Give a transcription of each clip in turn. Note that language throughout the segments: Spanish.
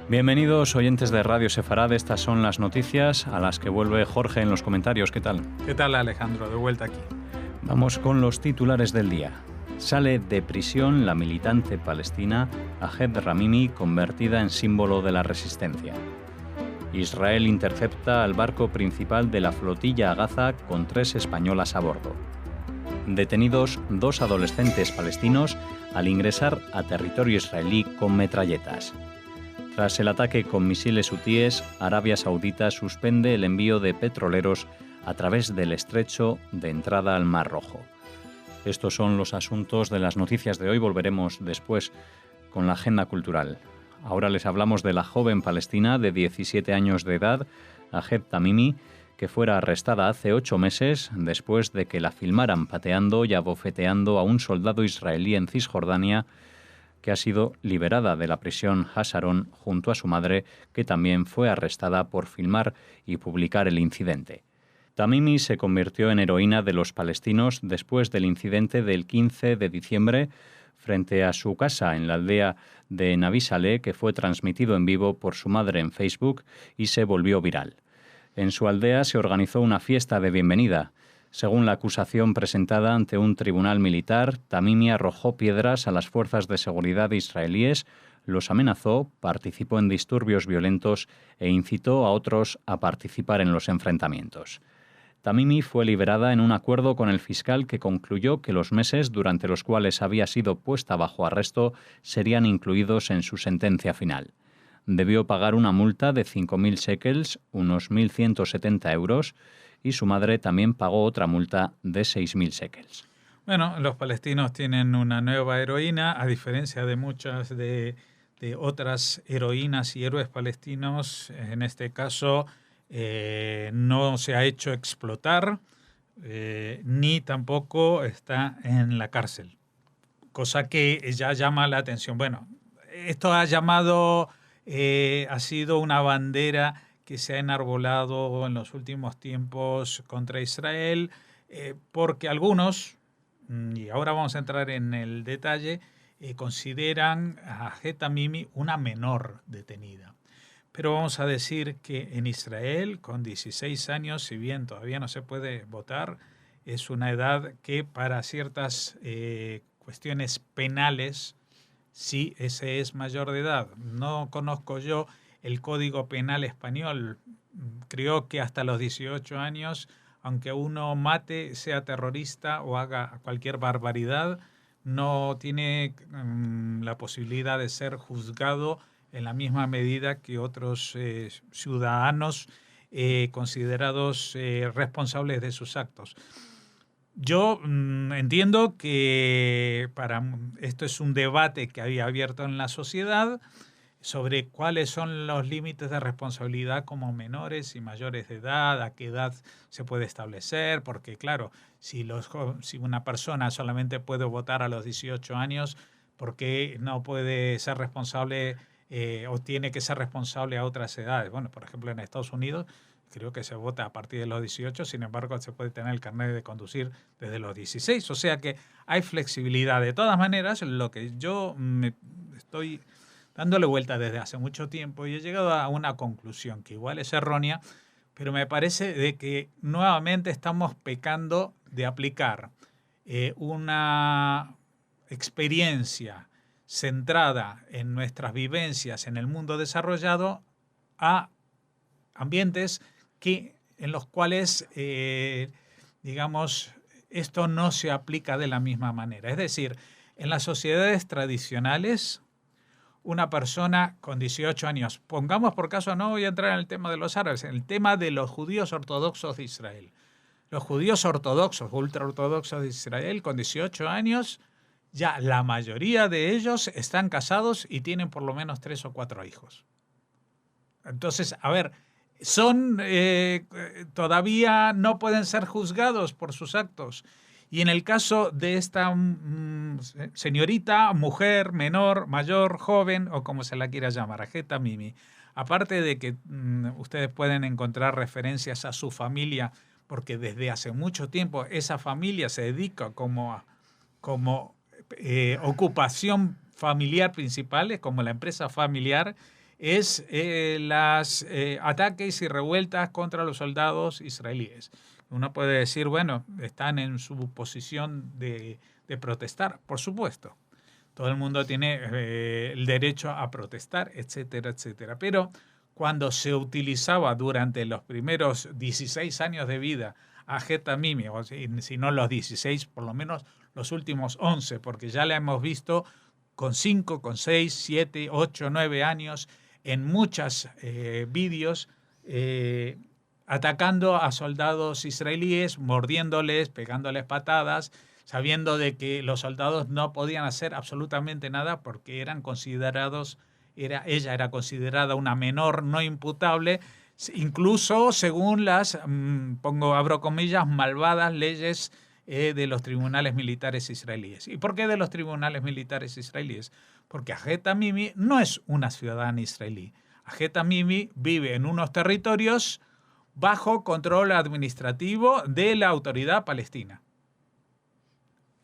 Bienvenidos oyentes de Radio Sefarad, estas son las noticias a las que vuelve Jorge en los comentarios. ¿Qué tal? ¿Qué tal, Alejandro? De vuelta aquí. Vamos con los titulares del día. Sale de prisión la militante palestina Ahed Tamimi, convertida en símbolo de la resistencia. Israel intercepta al barco principal de la flotilla a Gaza con 3 españolas a bordo. Detenidos 2 adolescentes palestinos al ingresar a territorio israelí con metralletas. Tras el ataque con misiles hutíes, Arabia Saudita suspende el envío de petroleros a través del estrecho de entrada al Mar Rojo. Estos son los asuntos de las noticias de hoy. Volveremos después con la agenda cultural. Ahora les hablamos de la joven palestina de 17 años de edad, Ahed Tamimi, que fuera arrestada hace 8 meses después de que la filmaran pateando y abofeteando a un soldado israelí en Cisjordania, que ha sido liberada de la prisión Hasharon junto a su madre, que también fue arrestada por filmar y publicar el incidente. Tamimi se convirtió en heroína de los palestinos después del incidente del 15 de diciembre frente a su casa en la aldea de Nabi Saleh, que fue transmitido en vivo por su madre en Facebook y se volvió viral. En su aldea se organizó una fiesta de bienvenida. Según la acusación presentada ante un tribunal militar, Tamimi arrojó piedras a las fuerzas de seguridad israelíes, los amenazó, participó en disturbios violentos e incitó a otros a participar en los enfrentamientos. Tamimi fue liberada en un acuerdo con el fiscal que concluyó que los meses durante los cuales había sido puesta bajo arresto serían incluidos en su sentencia final. Debió pagar una multa de 5.000 shekels, unos 1.170 euros, y su madre también pagó otra multa de 6.000 shekels. Bueno, los palestinos tienen una nueva heroína, a diferencia de muchas de otras heroínas y héroes palestinos. En este caso, no se ha hecho explotar, ni tampoco está en la cárcel, cosa que ya llama la atención. Bueno, esto ha sido una bandera que se ha enarbolado en los últimos tiempos contra Israel, porque algunos, y ahora vamos a entrar en el detalle, consideran a Ahed Tamimi una menor detenida. Pero vamos a decir que en Israel, con 16 años, si bien todavía no se puede votar, es una edad que para ciertas cuestiones penales, sí, ese es mayor de edad. No conozco yo el Código Penal español. Creo que hasta los 18 años, aunque uno mate, sea terrorista o haga cualquier barbaridad, no tiene la posibilidad de ser juzgado en la misma medida que otros ciudadanos considerados responsables de sus actos. Yo entiendo que esto es un debate que había abierto en la sociedad sobre cuáles son los límites de responsabilidad como menores y mayores de edad, a qué edad se puede establecer, porque claro, si una persona solamente puede votar a los 18 años, ¿por qué no puede ser responsable o tiene que ser responsable a otras edades? Bueno, por ejemplo, en Estados Unidos creo que se vota a partir de los 18, sin embargo, se puede tener el carnet de conducir desde los 16, o sea que hay flexibilidad. De todas maneras, lo que yo me estoy dándole vuelta desde hace mucho tiempo y he llegado a una conclusión que igual es errónea, pero me parece de que nuevamente estamos pecando de aplicar una experiencia centrada en nuestras vivencias en el mundo desarrollado a ambientes en los cuales, digamos, esto no se aplica de la misma manera. Es decir, en las sociedades tradicionales, una persona con 18 años, pongamos por caso, no voy a entrar en el tema de los árabes, en el tema de los judíos ortodoxos de Israel. Los judíos ortodoxos, ultraortodoxos de Israel, con 18 años, ya la mayoría de ellos están casados y tienen por lo menos 3 o 4 hijos. Entonces, a ver, todavía no pueden ser juzgados por sus actos. Y en el caso de esta señorita, mujer, menor, mayor, joven, o como se la quiera llamar, Ahed Tamimi, aparte de que ustedes pueden encontrar referencias a su familia, porque desde hace mucho tiempo esa familia se dedica como ocupación familiar principal, como la empresa familiar, es los ataques y revueltas contra los soldados israelíes. Uno puede decir, bueno, están en su posición de protestar, por supuesto. Todo el mundo tiene el derecho a protestar, etcétera, etcétera. Pero cuando se utilizaba durante los primeros 16 años de vida a Ajet Tamimi, o si no los 16, por lo menos los últimos 11, porque ya la hemos visto con 5, con 6, 7, 8, 9 años en muchos vídeos atacando a soldados israelíes, mordiéndoles, pegándoles patadas, sabiendo de que los soldados no podían hacer absolutamente nada porque eran considerados, ella era considerada una menor no imputable, incluso según las, abro comillas, malvadas leyes de los tribunales militares israelíes. ¿Y por qué de los tribunales militares israelíes? Porque Ajet Tamimi no es una ciudadana israelí. Ajet Tamimi vive en unos territorios bajo control administrativo de la autoridad palestina.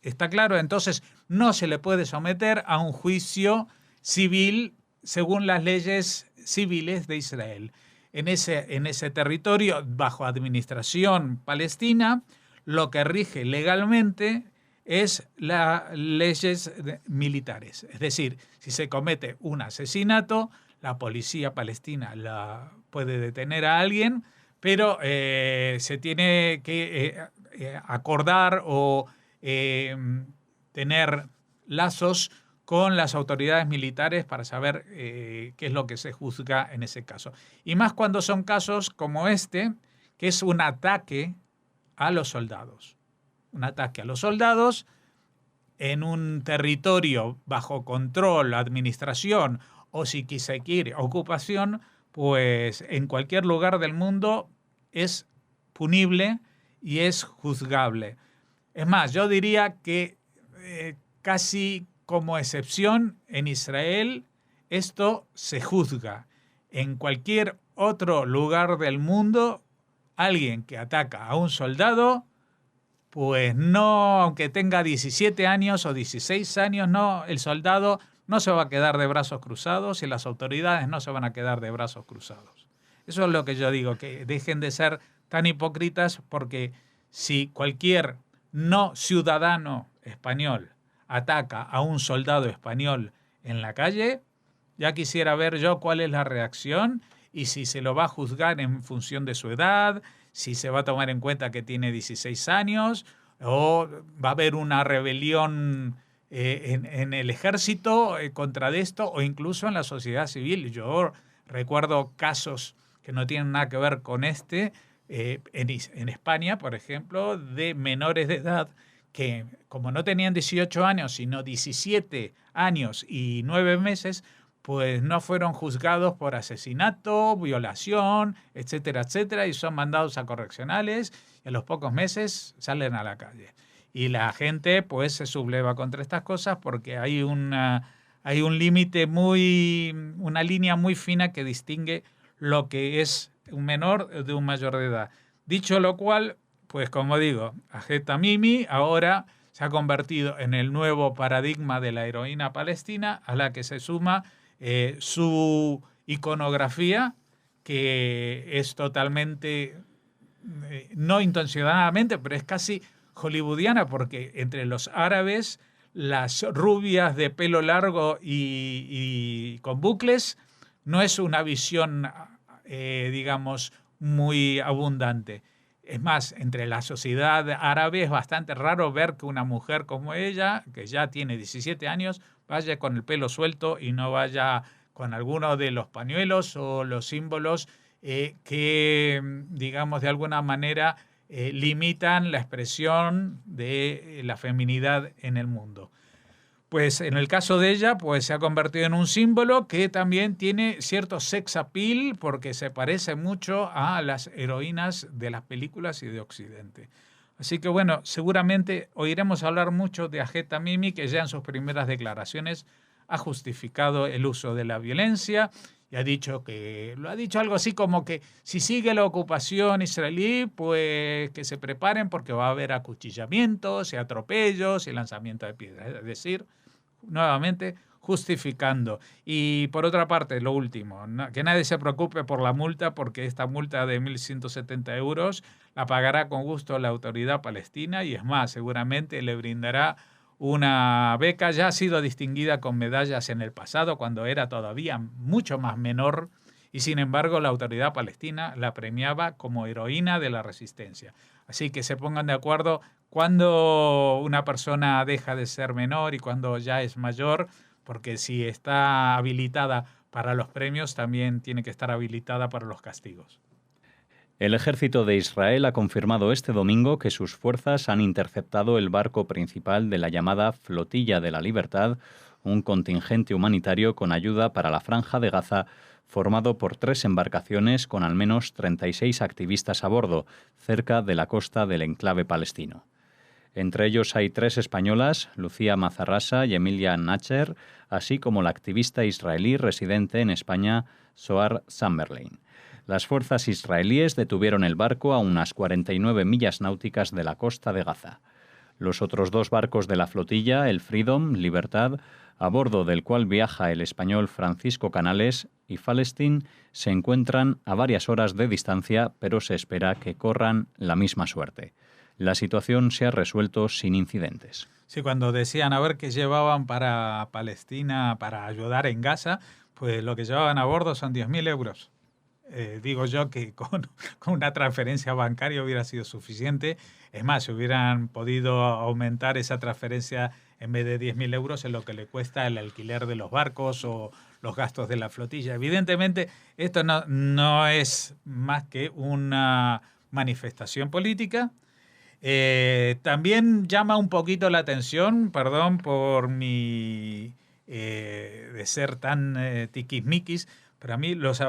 ¿Está claro? Entonces no se le puede someter a un juicio civil según las leyes civiles de Israel. En ese territorio, bajo administración palestina, lo que rige legalmente es las leyes militares. Es decir, si se comete un asesinato, la policía palestina puede detener a alguien, pero se tiene que acordar o tener lazos con las autoridades militares para saber qué es lo que se juzga en ese caso. Y más cuando son casos como este, que es un ataque a los soldados. Un ataque a los soldados en un territorio bajo control, administración o si se quiere ocupación, pues en cualquier lugar del mundo es punible y es juzgable. Es más, yo diría que casi como excepción en Israel esto se juzga. En cualquier otro lugar del mundo, alguien que ataca a un soldado, pues no, aunque tenga 17 años o 16 años, no, el soldado no se va a quedar de brazos cruzados y las autoridades no se van a quedar de brazos cruzados. Eso es lo que yo digo, que dejen de ser tan hipócritas, porque si cualquier no ciudadano español ataca a un soldado español en la calle, ya quisiera ver yo cuál es la reacción y si se lo va a juzgar en función de su edad, si se va a tomar en cuenta que tiene 16 años o va a haber una rebelión en el ejército contra esto o incluso en la sociedad civil. Yo recuerdo casos que no tienen nada que ver con en España, por ejemplo, de menores de edad que como no tenían 18 años, sino 17 años y 9 meses, pues no fueron juzgados por asesinato, violación, etcétera, etcétera, y son mandados a correccionales y a los pocos meses salen a la calle. Y la gente pues se subleva contra estas cosas porque hay un límite una línea muy fina que distingue lo que es un menor de un mayor de edad. Dicho lo cual, pues como digo, Ajet Tamimi ahora se ha convertido en el nuevo paradigma de la heroína palestina, a la que se suma su iconografía, que es totalmente, no intencionadamente, pero es casi hollywoodiana, porque entre los árabes, las rubias de pelo largo y con bucles, no es una visión, digamos, muy abundante. Es más, entre la sociedad árabe es bastante raro ver que una mujer como ella, que ya tiene 17 años, vaya con el pelo suelto y no vaya con alguno de los pañuelos o los símbolos que, digamos, de alguna manera limitan la expresión de la feminidad en el mundo. Pues en el caso de ella, pues se ha convertido en un símbolo que también tiene cierto sex appeal porque se parece mucho a las heroínas de las películas y de Occidente. Así que bueno, seguramente oiremos hablar mucho de Ajet Tamimi, que ya en sus primeras declaraciones ha justificado el uso de la violencia y lo ha dicho algo así como que si sigue la ocupación israelí, pues que se preparen porque va a haber acuchillamientos y atropellos y lanzamiento de piedras. Es decir, nuevamente, justificando. Y por otra parte, lo último, que nadie se preocupe por la multa, porque esta multa de 1.170 euros la pagará con gusto la autoridad palestina y es más, seguramente le brindará una beca. Ya ha sido distinguida con medallas en el pasado, cuando era todavía mucho más menor, y sin embargo la autoridad palestina la premiaba como heroína de la resistencia. Así que se pongan de acuerdo cuando una persona deja de ser menor y cuando ya es mayor, porque si está habilitada para los premios, también tiene que estar habilitada para los castigos. El ejército de Israel ha confirmado este domingo que sus fuerzas han interceptado el barco principal de la llamada Flotilla de la Libertad, un contingente humanitario con ayuda para la Franja de Gaza, formado por 3 embarcaciones con al menos 36 activistas a bordo, cerca de la costa del enclave palestino. Entre ellos hay 3 españolas, Lucía Mazarrasa y Emilia Nacher, así como la activista israelí residente en España, Zohar Zamberlein. Las fuerzas israelíes detuvieron el barco a unas 49 millas náuticas de la costa de Gaza. Los otros 2 barcos de la flotilla, el Freedom, Libertad, a bordo del cual viaja el español Francisco Canales, y Palestine, se encuentran a varias horas de distancia, pero se espera que corran la misma suerte. La situación se ha resuelto sin incidentes. Sí, cuando decían a ver qué llevaban para Palestina para ayudar en Gaza, pues lo que llevaban a bordo son 10.000 euros. Digo yo que con una transferencia bancaria hubiera sido suficiente. Es más, si hubieran podido aumentar esa transferencia en vez de 10.000 euros en lo que le cuesta el alquiler de los barcos o los gastos de la flotilla. Evidentemente, esto no es más que una manifestación política. También llama un poquito la atención, perdón por mi de ser tan tiquismiquis, pero a mí los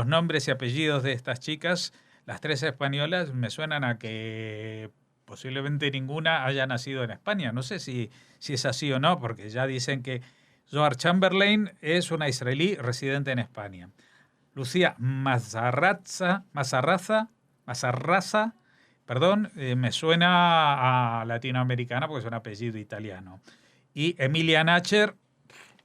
nombres y apellidos de estas chicas, las 3 españolas, me suenan a que posiblemente ninguna haya nacido en España. No sé si es así o no, porque ya dicen que Zohar Chamberlain es una israelí residente en España. Lucía Mazarrasa, perdón, me suena a latinoamericana porque es un apellido italiano. Y Emilia Nacher,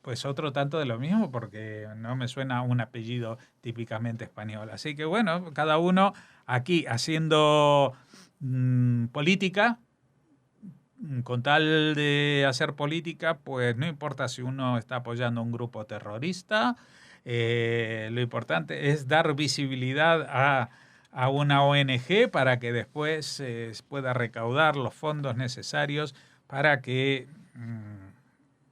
pues otro tanto de lo mismo, porque no me suena un apellido típicamente español. Así que bueno, cada uno aquí haciendo política, con tal de hacer política, pues no importa si uno está apoyando a un grupo terrorista, lo importante es dar visibilidad a una ONG para que después pueda recaudar los fondos necesarios para que...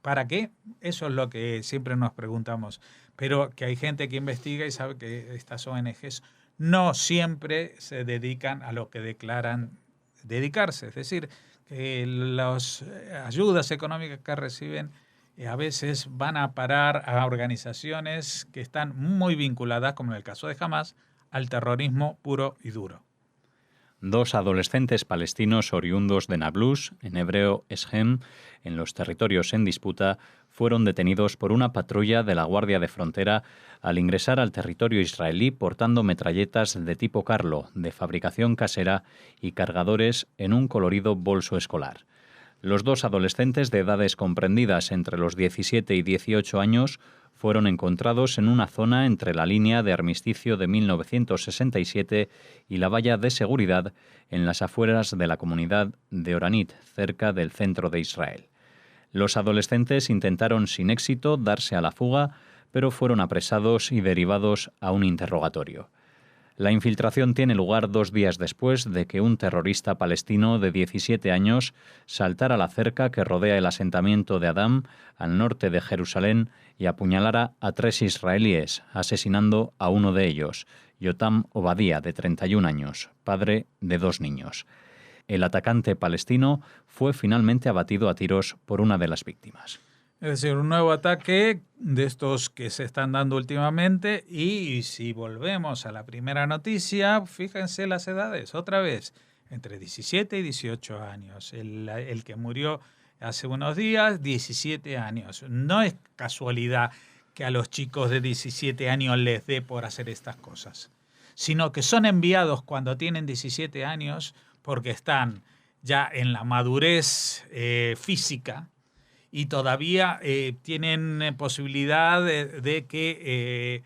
¿Para qué? Eso es lo que siempre nos preguntamos. Pero que hay gente que investiga y sabe que estas ONGs no siempre se dedican a lo que declaran dedicarse. Es decir, que las ayudas económicas que reciben a veces van a parar a organizaciones que están muy vinculadas, como en el caso de Hamás, al terrorismo puro y duro. 2 adolescentes palestinos oriundos de Nablus, en hebreo Eshem, en los territorios en disputa, fueron detenidos por una patrulla de la Guardia de Frontera al ingresar al territorio israelí portando metralletas de tipo Carlo, de fabricación casera, y cargadores en un colorido bolso escolar. Los 2 adolescentes de edades comprendidas entre los 17 y 18 años fueron encontrados en una zona entre la línea de armisticio de 1967 y la valla de seguridad en las afueras de la comunidad de Oranit, cerca del centro de Israel. Los adolescentes intentaron sin éxito darse a la fuga, pero fueron apresados y derivados a un interrogatorio. La infiltración tiene lugar 2 días después de que un terrorista palestino de 17 años saltara la cerca que rodea el asentamiento de Adam, al norte de Jerusalén, y apuñalara a 3 israelíes, asesinando a uno de ellos, Yotam Obadía, de 31 años, padre de 2 niños. El atacante palestino fue finalmente abatido a tiros por una de las víctimas. Es decir, un nuevo ataque de estos que se están dando últimamente. Y si volvemos a la primera noticia, fíjense las edades, otra vez, entre 17 y 18 años. El que murió hace unos días, 17 años. No es casualidad que a los chicos de 17 años les dé por hacer estas cosas, sino que son enviados cuando tienen 17 años porque están ya en la madurez física, y todavía tienen posibilidad de que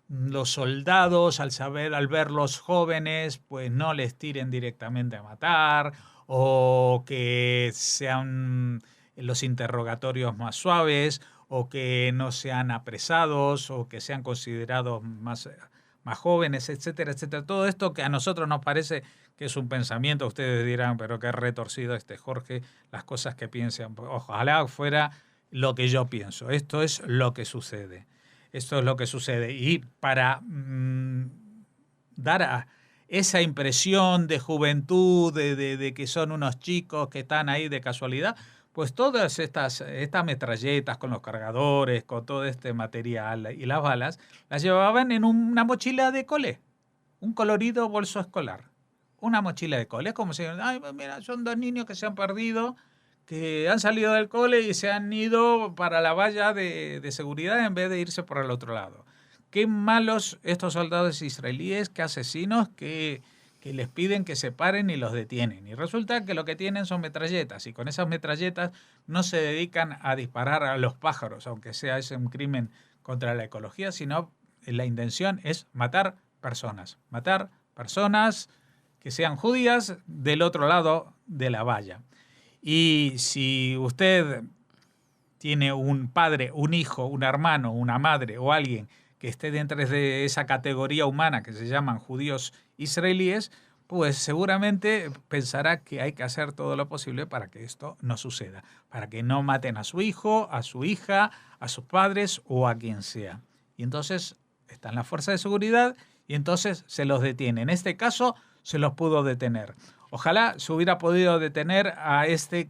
los soldados, al ver los jóvenes, pues no les tiren directamente a matar, o que sean los interrogatorios más suaves, o que no sean apresados, o que sean considerados más jóvenes, etcétera, etcétera. Todo esto que a nosotros nos parece que es un pensamiento, ustedes dirán, pero qué retorcido Jorge, las cosas que piensan. Ojalá fuera lo que yo pienso. Esto es lo que sucede. Esto es lo que sucede. Y para dar esa impresión de juventud, de que son unos chicos que están ahí de casualidad, pues todas estas metralletas con los cargadores, con todo este material y las balas, las llevaban en una mochila de cole, un colorido bolso escolar. Una mochila de cole, es como si, ay, mira, son dos niños que se han perdido, que han salido del cole y se han ido para la valla de seguridad en vez de irse por el otro lado. Qué malos estos soldados israelíes, qué asesinos, que les piden que se paren y los detienen. Y resulta que lo que tienen son metralletas, y con esas metralletas no se dedican a disparar a los pájaros, aunque sea ese un crimen contra la ecología, sino la intención es matar personas que sean judías del otro lado de la valla. Y si usted tiene un padre, un hijo, un hermano, una madre o alguien que esté dentro de esa categoría humana que se llaman judíos israelíes, pues seguramente pensará que hay que hacer todo lo posible para que esto no suceda, para que no maten a su hijo, a su hija, a sus padres o a quien sea. Y entonces están las fuerzas de seguridad y entonces se los detiene. En este caso se los pudo detener. Ojalá se hubiera podido detener a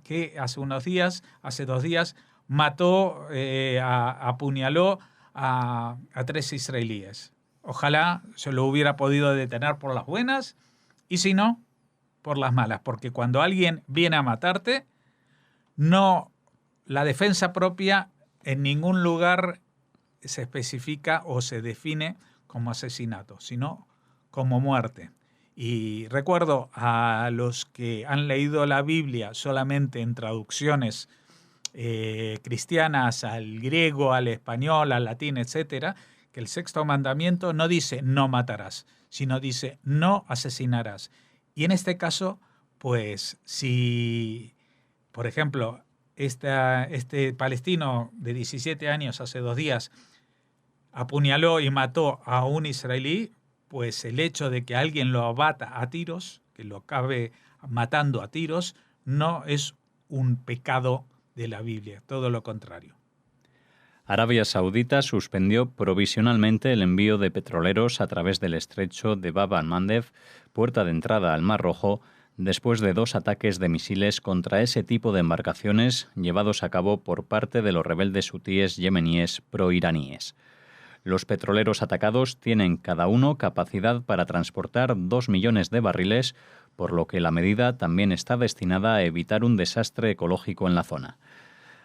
que hace 2 días, mató, apuñaló a 3 israelíes. Ojalá se lo hubiera podido detener por las buenas y si no, por las malas. Porque cuando alguien viene a matarte, la defensa propia en ningún lugar se especifica o se define como asesinato, sino como muerte. Y recuerdo a los que han leído la Biblia solamente en traducciones cristianas al griego, al español, al latín, etcétera, que el 6º mandamiento no dice no matarás, sino dice no asesinarás. Y en este caso, pues si, por ejemplo, este palestino de 17 años hace 2 días apuñaló y mató a un israelí, pues el hecho de que alguien lo abata a tiros, que lo acabe matando a tiros, no es un pecado de la Biblia, todo lo contrario. Arabia Saudita suspendió provisionalmente el envío de petroleros a través del estrecho de Bab al-Mandeb, puerta de entrada al Mar Rojo, después de 2 ataques de misiles contra ese tipo de embarcaciones llevados a cabo por parte de los rebeldes hutíes yemeníes proiraníes. Los petroleros atacados tienen cada uno capacidad para transportar 2 millones de barriles, por lo que la medida también está destinada a evitar un desastre ecológico en la zona.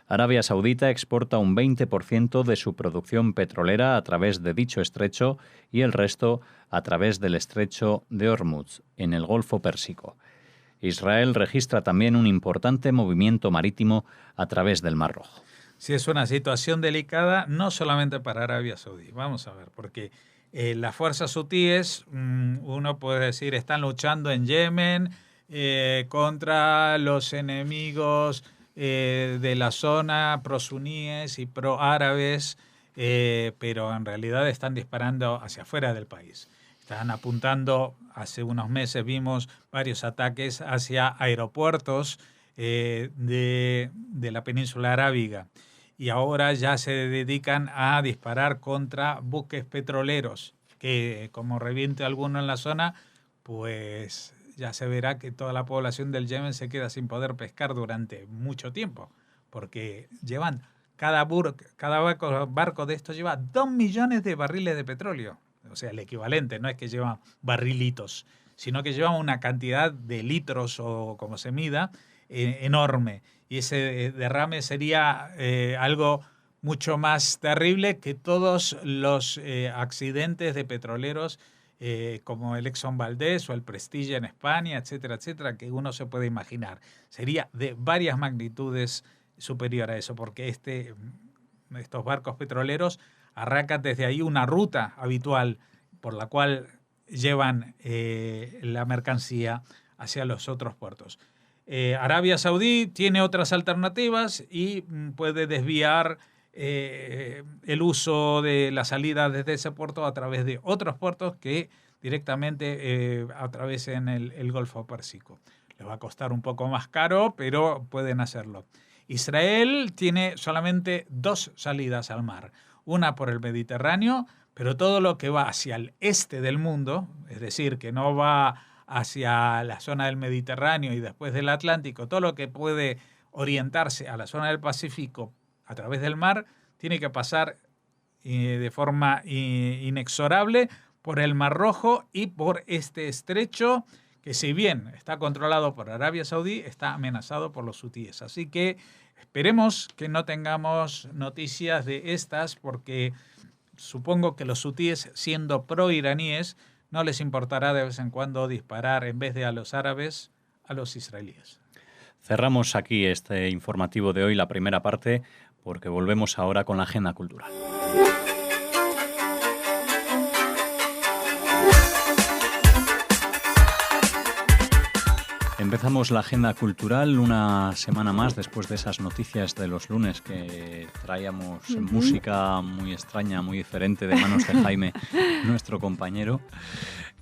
Arabia Saudita exporta un 20% de su producción petrolera a través de dicho estrecho y el resto a través del estrecho de Hormuz, en el Golfo Pérsico. Israel registra también un importante movimiento marítimo a través del Mar Rojo. Sí, es una situación delicada, no solamente para Arabia Saudí. Vamos a ver, porque las fuerzas hutíes, uno puede decir, están luchando en Yemen contra los enemigos de la zona prosuníes y proárabes, pero en realidad están disparando hacia afuera del país. Están apuntando, hace unos meses vimos varios ataques hacia aeropuertos de la península arábiga, y ahora ya se dedican a disparar contra buques petroleros, que como reviente alguno en la zona, pues ya se verá que toda la población del Yemen se queda sin poder pescar durante mucho tiempo, porque cada barco de estos lleva 2 millones de barriles de petróleo, o sea, el equivalente, no es que llevan barrilitos, sino que llevan una cantidad de litros o como se mida, enorme, y ese derrame sería algo mucho más terrible que todos los accidentes de petroleros como el Exxon Valdez o el Prestige en España, etcétera, etcétera, que uno se puede imaginar. Sería de varias magnitudes superior a eso, porque estos barcos petroleros arrancan desde ahí una ruta habitual por la cual llevan la mercancía hacia los otros puertos. Arabia Saudí tiene otras alternativas y puede desviar el uso de la salida desde ese puerto a través de otros puertos que directamente atravesen el Golfo Pérsico. Les va a costar un poco más caro, pero pueden hacerlo. Israel tiene solamente 2 salidas al mar, una por el Mediterráneo, pero todo lo que va hacia el este del mundo, es decir, que no va hacia la zona del Mediterráneo y después del Atlántico, todo lo que puede orientarse a la zona del Pacífico a través del mar, tiene que pasar de forma inexorable por el Mar Rojo y por este estrecho, que si bien está controlado por Arabia Saudí, está amenazado por los hutíes. Así que esperemos que no tengamos noticias de estas, porque supongo que los hutíes, siendo pro-iraníes, no les importará de vez en cuando disparar, en vez de a los árabes, a los israelíes. Cerramos aquí este informativo de hoy, la primera parte, porque volvemos ahora con la agenda cultural. Empezamos la agenda cultural una semana más después de esas noticias de los lunes que traíamos música muy extraña, muy diferente de manos de Jaime, nuestro compañero.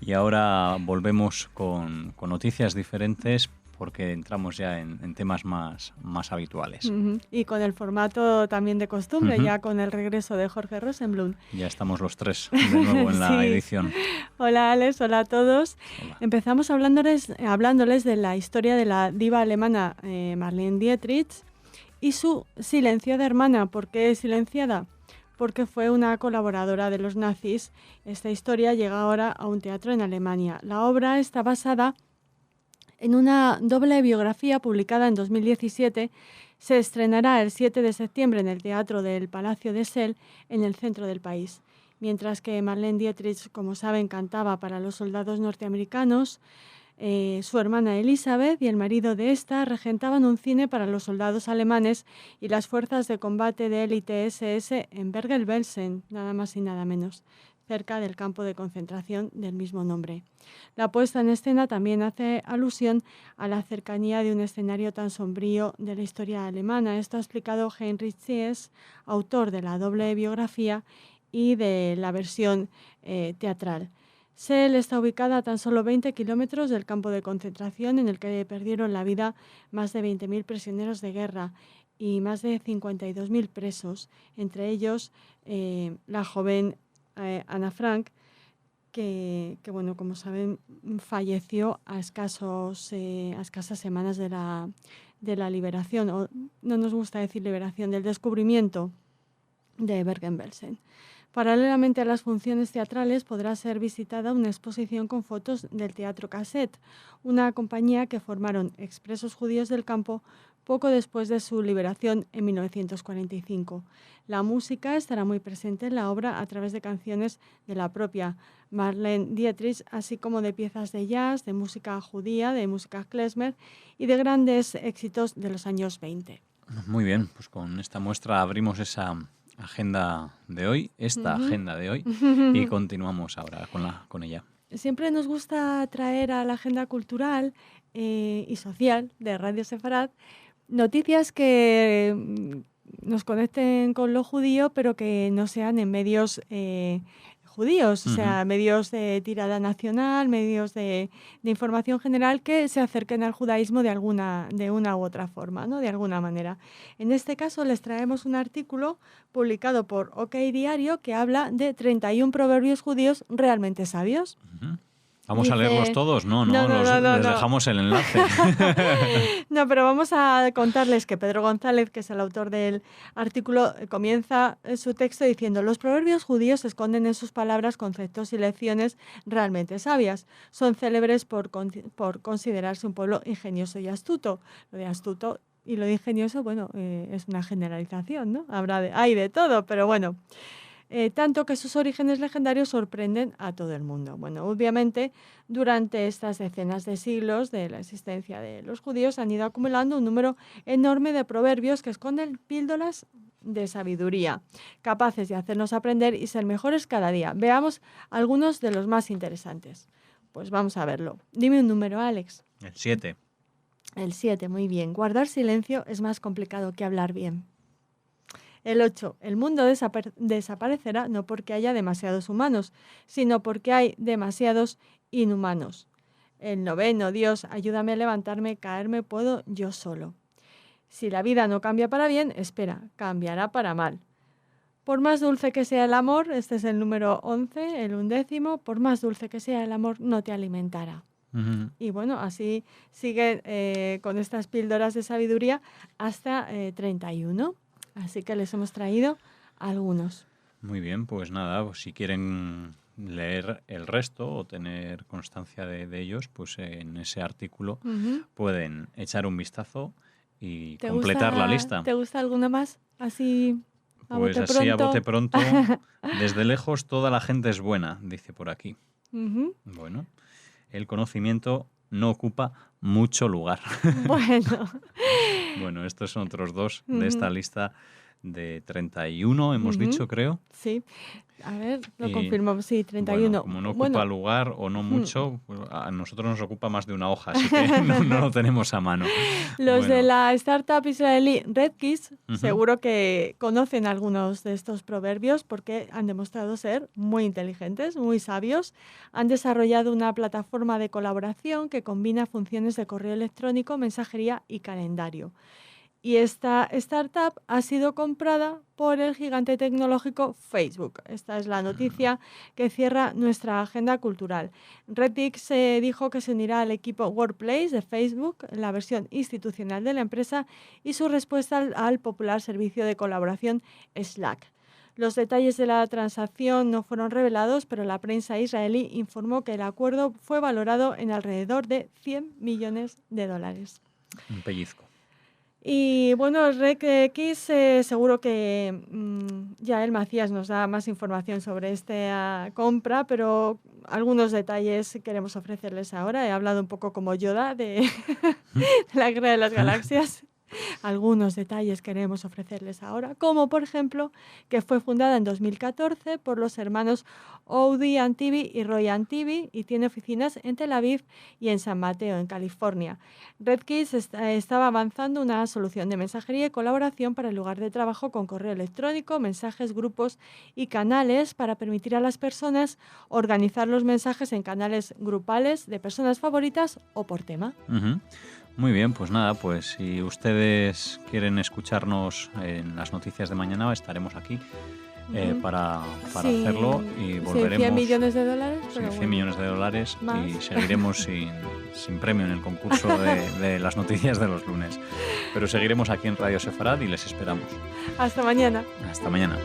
Y ahora volvemos con noticias diferentes porque entramos ya en temas más habituales. Y con el formato también de costumbre, ya con el regreso de Jorge Rosenblum. Ya estamos los 3 de nuevo en la edición. Hola Alex, hola a todos. Hola. Empezamos hablándoles de la historia de la diva alemana Marlene Dietrich y su silenciada hermana. ¿Por qué silenciada? Porque fue una colaboradora de los nazis. Esta historia llega ahora a un teatro en Alemania. La obra está basada en una doble biografía publicada en 2017. Se estrenará el 7 de septiembre en el Teatro del Palacio de Sel, en el centro del país. Mientras que Marlene Dietrich, como saben, cantaba para los soldados norteamericanos, su hermana Elisabeth y el marido de esta regentaban un cine para los soldados alemanes y las fuerzas de combate de élite SS en Bergen-Belsen, nada más y nada menos, cerca del campo de concentración del mismo nombre. La puesta en escena también hace alusión a la cercanía de un escenario tan sombrío de la historia alemana. Esto ha explicado Heinrich Zies, autor de la doble biografía y de la versión teatral. Sel está ubicada a tan solo 20 kilómetros del campo de concentración en el que perdieron la vida más de 20.000 prisioneros de guerra y más de 52.000 presos, entre ellos la joven Anna Frank, que bueno, como saben, falleció a escasas semanas de la liberación, o no nos gusta decir liberación, del descubrimiento de Bergen-Belsen. Paralelamente a las funciones teatrales podrá ser visitada una exposición con fotos del Teatro Cassette, una compañía que formaron expresos judíos del campo poco después de su liberación en 1945. La música estará muy presente en la obra a través de canciones de la propia Marlene Dietrich, así como de piezas de jazz, de música judía, de música klezmer y de grandes éxitos de los años 20. Muy bien, pues con esta muestra abrimos esa agenda de hoy, agenda de hoy, y continuamos ahora con ella. Siempre nos gusta traer a la agenda cultural y social de Radio Sefarad noticias que nos conecten con lo judío, pero que no sean en medios judíos, o sea, medios de tirada nacional, medios de información general que se acerquen al judaísmo de una u otra forma, ¿no? De alguna manera. En este caso les traemos un artículo publicado por OK Diario que habla de 31 proverbios judíos realmente sabios. ¿Vamos a leerlos todos? No, les dejamos el enlace. No, pero vamos a contarles que Pedro González, que es el autor del artículo, comienza su texto diciendo: los proverbios judíos esconden en sus palabras conceptos y lecciones realmente sabias. Son célebres por considerarse un pueblo ingenioso y astuto. Lo de astuto y lo de ingenioso, bueno, es una generalización, ¿no? Hay de todo, pero bueno. tanto que sus orígenes legendarios sorprenden a todo el mundo. Bueno, obviamente, durante estas decenas de siglos de la existencia de los judíos han ido acumulando un número enorme de proverbios que esconden píldoras de sabiduría, capaces de hacernos aprender y ser mejores cada día. Veamos algunos de los más interesantes. Pues vamos a verlo. Dime un número, Alex. El 7. El 7, muy bien. Guardar silencio es más complicado que hablar bien. El 8. El mundo desaparecerá no porque haya demasiados humanos, sino porque hay demasiados inhumanos. El 9. Dios, ayúdame a levantarme, caerme puedo yo solo. Si la vida no cambia para bien, espera, cambiará para mal. Por más dulce que sea el amor, este es el número 11, el 11, por más dulce que sea el amor, no te alimentará. Uh-huh. Y bueno, así sigue con estas píldoras de sabiduría hasta 31. Así que les hemos traído algunos. Muy bien, pues nada, pues si quieren leer el resto o tener constancia de ellos, pues en ese artículo pueden echar un vistazo y completar la lista. ¿Te gusta alguna más? Así a pues bote así pronto. A bote pronto. Desde lejos toda la gente es buena, dice por aquí. Bueno, el conocimiento no ocupa mucho lugar. Bueno, estos son otros dos de esta lista de 31, hemos dicho, creo. Sí, a ver, lo confirmamos, sí, 31. Bueno, como no ocupa lugar o no mucho, a nosotros nos ocupa más de una hoja, así que no lo tenemos a mano. Los de la startup israelí RedKiss seguro que conocen algunos de estos proverbios porque han demostrado ser muy inteligentes, muy sabios. Han desarrollado una plataforma de colaboración que combina funciones de correo electrónico, mensajería y calendario. Y esta startup ha sido comprada por el gigante tecnológico Facebook. Esta es la noticia que cierra nuestra agenda cultural. RedKiss se dijo que se unirá al equipo Workplace de Facebook, la versión institucional de la empresa, y su respuesta al popular servicio de colaboración Slack. Los detalles de la transacción no fueron revelados, pero la prensa israelí informó que el acuerdo fue valorado en alrededor de $100 millones. Un pellizco. Y bueno, RedKiss seguro que Yael Macías nos da más información sobre esta compra, pero algunos detalles queremos ofrecerles ahora. He hablado un poco como Yoda de la Guerra de las Galaxias. Algunos detalles queremos ofrecerles ahora, como por ejemplo que fue fundada en 2014 por los hermanos Udi Antibi y Roy Antibi y tiene oficinas en Tel Aviv y en San Mateo, en California. RedKiss estaba avanzando una solución de mensajería y colaboración para el lugar de trabajo con correo electrónico, mensajes, grupos y canales para permitir a las personas organizar los mensajes en canales grupales de personas favoritas o por tema. Muy bien, pues nada, pues si ustedes quieren escucharnos en las noticias de mañana, estaremos aquí para hacerlo y volveremos. $100 millones. Pero 100 millones de dólares más. Y seguiremos sin premio en el concurso de las noticias de los lunes. Pero seguiremos aquí en Radio Sefarad y les esperamos. Hasta mañana. Hasta mañana.